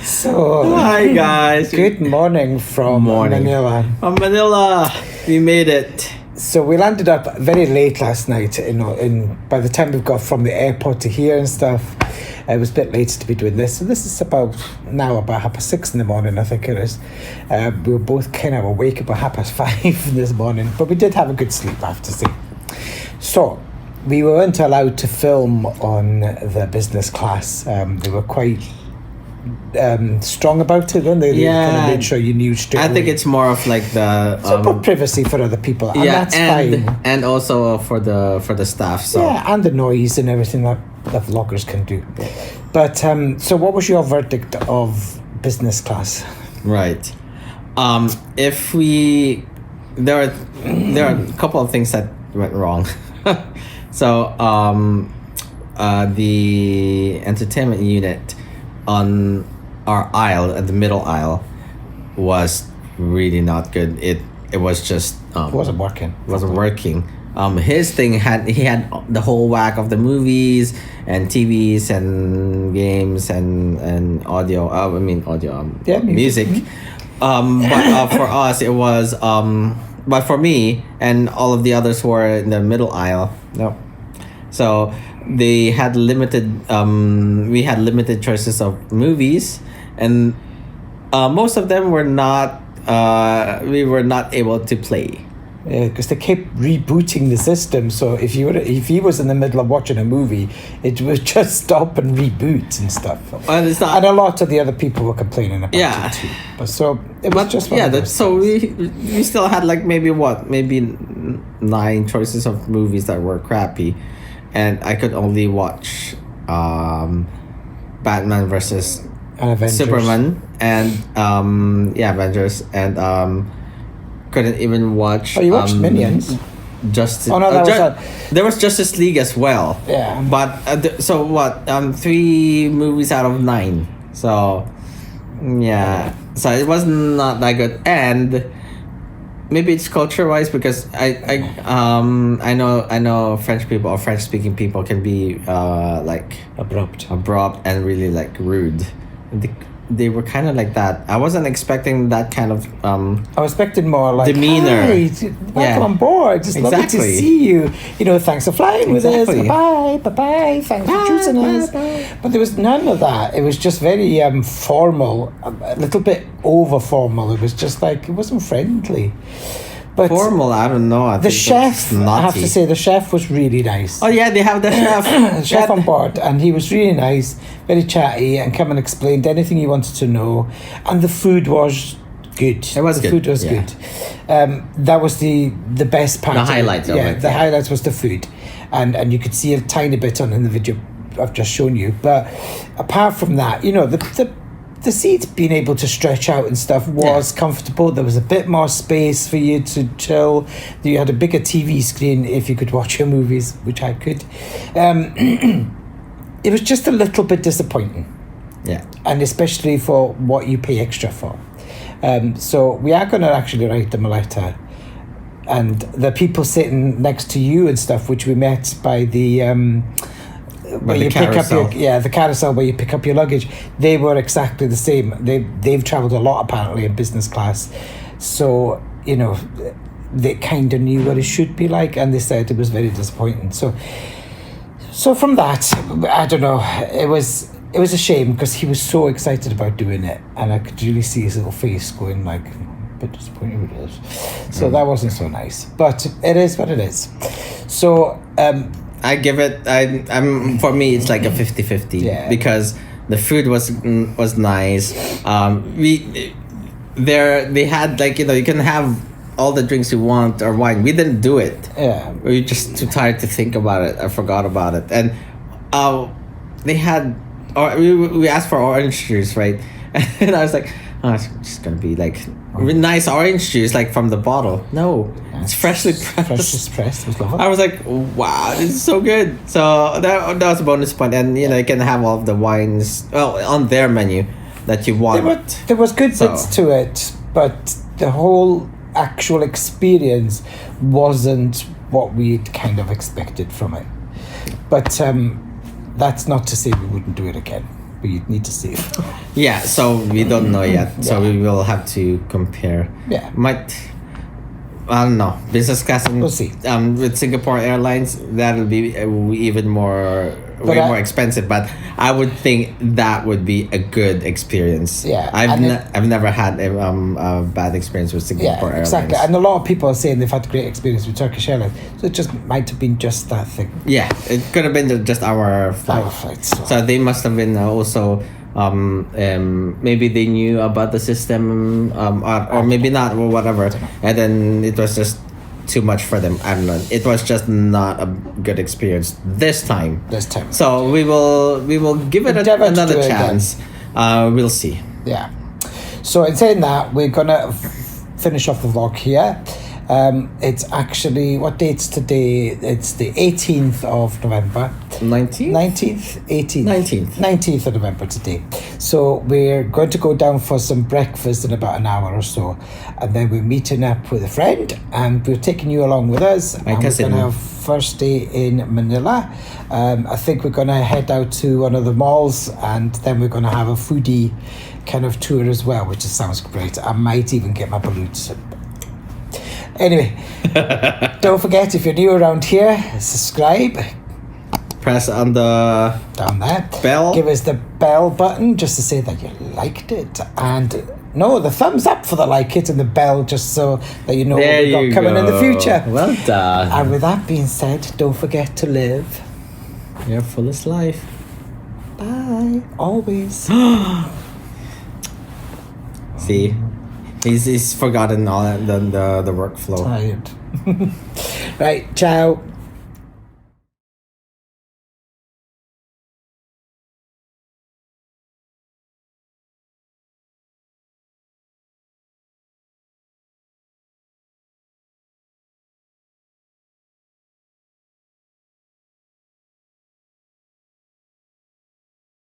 So, hi guys. Good morning from Manila. From Manila, we made it. So we landed up very late last night. By the time we got from the airport to here and stuff, it was a bit late to be doing this. So this is about 6:30 in the morning, I think it is. We were both kind of awake about 5:30 this morning, but we did have a good sleep, I have to say. So we weren't allowed to film on the business class. They were quite strong about it, weren't they? They kind of made sure you knew straight away. I think it's more of like the about privacy for other people, and that's fine. And also for the staff. So and the noise and everything that vloggers can do. But so what was your verdict of business class? Right. There are a couple of things that went wrong. So the entertainment unit on our aisle, at the middle aisle, was really not good. It was just wasn't working. His thing had the whole whack of the movies and TVs and games and audio. Music. But for us, it was. But for me and all of the others who were in the middle aisle, no. So they had limited. We had limited choices of movies, and most of them were not. We were not able to play. Yeah, because they kept rebooting the system. So if he was in the middle of watching a movie, it would just stop and reboot and stuff. And a lot of the other people were complaining about it too. But so it was just so we still had like maybe 9 choices of movies that were crappy, and I could only watch Batman versus Superman and Avengers and couldn't even watch. Oh, you watched Minions? There was Justice League as well. Yeah. But 3 movies out of 9. So yeah. So it was not that good, and maybe it's culture wise because I know French people or French speaking people can be like abrupt and really like rude. They were kind of like that. I wasn't expecting that kind of I was expecting more like demeanor. Hi, welcome on board. Just lovely to see you. Thanks for flying with us. Bye. Thanks for choosing us. But there was none of that. It was just very formal, a little bit over formal. It was just like it wasn't friendly. But formal, I don't know. The chef, I have to say, the chef was really nice. Oh yeah, they have the chef. On board, and he was really nice, very chatty, and come and explained anything you wanted to know. And the food was good. It was good. The food was good. That was the best part. The highlights of it. The highlights was the food, and you could see a tiny bit in the video I've just shown you. But apart from that, the seats being able to stretch out and stuff was comfortable. There was a bit more space for you to chill. You had a bigger TV screen if you could watch your movies, which I could. It was just a little bit disappointing. Yeah. And especially for what you pay extra for. So we are going to actually write them a letter. And the people sitting next to you and stuff, which we met by the... where you pick up the carousel where you pick up your luggage, they were exactly the same. They've traveled a lot apparently in business class, so they kind of knew what it should be like, and they said it was very disappointing. So from that, I don't know, it was a shame because he was so excited about doing it, and I could really see his little face going like a bit disappointed with this. So that wasn't so nice, but it is what it is. So I give it. For me, it's like a 50-50 because the food was nice. They had like you can have all the drinks you want or wine. We didn't do it. Yeah, we were just too tired to think about it. I forgot about it, and they had. Or we asked for orange juice, right? And I was like, oh, it's just gonna be like nice orange juice, like from the bottle. No, it's freshly pressed. I was like, wow, this is so good. So that was a bonus point, and you can have all of the wines on their menu that you want. There was good bits to it, but the whole actual experience wasn't what we'd kind of expected from it. But that's not to say we wouldn't do it again. but you'd need to see it. Yeah, so we don't know yet. So we will have to compare. Yeah. I don't know. Business class We'll see. With Singapore Airlines, that'll be even more more expensive. But I would think that would be a good experience. Yeah, I've never had a bad experience with Singapore Airlines. Exactly. And a lot of people are saying they've had a great experience with Turkish Airlines. So it just might have been just that thing. Yeah, it could have been just our flight. Our flight. So they must have been also. Maybe they knew about the system, or maybe not, or whatever, and then it was just too much for them. I don't know. It was just not a good experience this time. So we will give it another chance. We'll see. Yeah. So in saying that, we're gonna finish off the vlog here. It's actually, what date's today? It's the 18th of November. 19th? 19th of November today. So we're going to go down for some breakfast in about an hour or so. And then we're meeting up with a friend and we're taking you along with us. My cousin. We're going to have first day in Manila. I think we're going to head out to one of the malls and then we're going to have a foodie kind of tour as well, which just sounds great. I might even get my balloons. Anyway, don't forget, if you're new around here, subscribe. Press on the down there bell. Give us the bell button just to say that you liked it. And no, the thumbs up for the like it and the bell just so that you know what we've got coming in the future. Well done. And with that being said, don't forget to live your fullest life. Bye. Always. See? He's forgotten all the workflow. Tired. Right, ciao.